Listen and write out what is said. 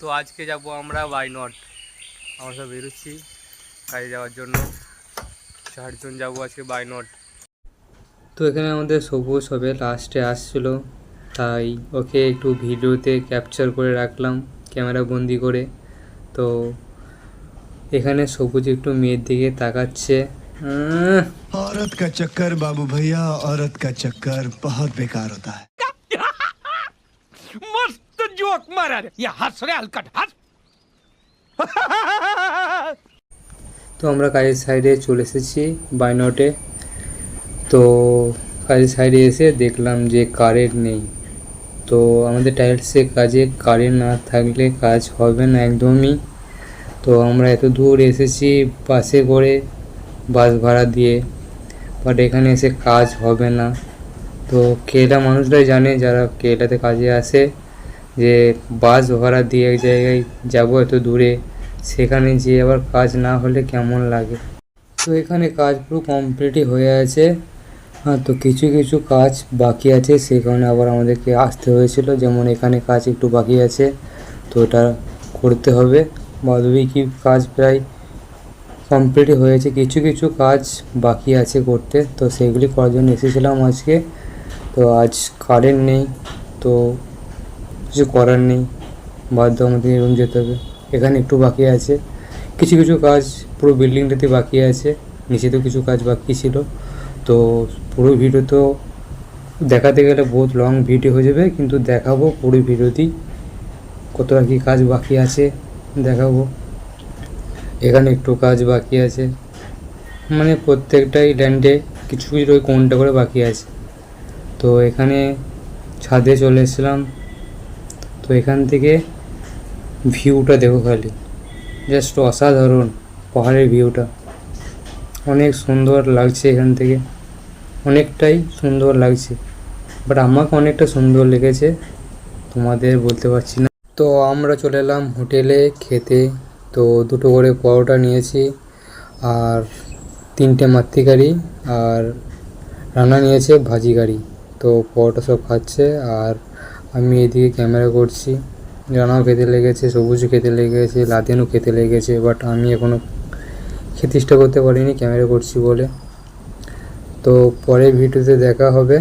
তো আজকে যাব আমরা বাই নট, আমরা সব বেরোচ্ছি কাজে যাওয়ার জন্য। 4 জন যাবো আজকে বাই নট। তো এখানে আমাদের সবুজ সবে লাস্টে আসছিল, তাই ওকে একটু ভিডিওতে ক্যাপচার করে রাখলাম ক্যামেরা বন্দি করে। তো এখানে সবুজ একটু মেয়ের দিকে তাকাচ্ছে। औरत का चक्कर बाबू भैया, औरत का चक्कर बहुत बेकार होता है। मस्त जोक मारा रे, ये हंस रे हलकट हंस। তো আমরা কাজের সাইডে চলে এসেছি বাই নটে। তো কাজের সাইডে এসে দেখলাম যে কারেন্ট নেই। তো আমাদের টাইলসের কাজে কারেন্ট না থাকলে কাজ হবে না একদমই। তো আমরা এত দূর এসেছি বাসে করে, বাস ভাড়া দিয়ে, বাট এখানে এসে কাজ হবে না। তো কেলা মানুষরাই জানে যারা কেলাতে কাজে আসে, যে বাস ভাড়া দিয়ে এক জায়গায় যাব এত দূরে, সেখানে যেয়ে আবার কাজ না হলে কেমন লাগে। তো এখানে কাজ পুরো কমপ্লিটই হয়ে আছে। হ্যাঁ, তো কিছু কিছু কাজ বাকি আছে, সেই কারণে আবার আমাদেরকে আসতে হয়েছিল। যেমন এখানে কাজ একটু বাকি আছে, তো ওটা করতে হবে। বাদবাকি কাজ প্রায় কমপ্লিটই হয়েছে, কিছু কিছু কাজ বাকি আছে করতে, তো সেগুলি করার জন্য এসেছিলাম আজকে। তো আজ কারেন্ট নেই, তো কিছু করার নেই, বাধ্য আমাদের রুম যেতে হবে। এখানে একটু বাকি আছে, কিছু কিছু কাজ পুরো বিল্ডিংটাতে বাকি আছে, নিচেতেও কিছু কাজ বাকি ছিল। তো পুরো ভিডিও তো দেখাতে গেলে বহুত লং ভিডিও হয়ে যাবে, কিন্তু দেখাবো পুরো ভিডিওতেই কতটা কী কাজ বাকি আছে দেখাবো। এখানে একটু কাজ বাকি আছে, মানে প্রত্যেকটাই ল্যান্ডে কিছু কিছু ওই কোনটা করে বাকি আছে। তো এখানে ছাদে চলে এসেছিলাম। তো এখান থেকে ভিউটা দেখো খালি, জাস্ট অসাধারণ পাহাড়ের ভিউটা, অনেক সুন্দর লাগছে এখান থেকে, অনেকটাই সুন্দর লাগছে। বাট আমাকে অনেকটা সুন্দর লেগেছে, তোমাদের বলতে পারছি না। তো আমরা চলে এলাম হোটেলে খেতে। তো 2টো করে পরোটা নিয়েছি, আর 3টে মাতৃ কারি, আর রান্না নিয়েছে ভাজি কারি। তো পরোটা সব খাচ্ছে, আর আমি এদিকে ক্যামেরা করছি। রানাও খেতে লেগেছে, সবুজও খেতে লেগেছে, লাদেনও খেতে লেগেছে, বাট আমি এখনও খেতে ইচ্ছা করতে পারিনি ক্যামেরা করছি বলে। তো পরের ভিডিওতে দেখা হবে।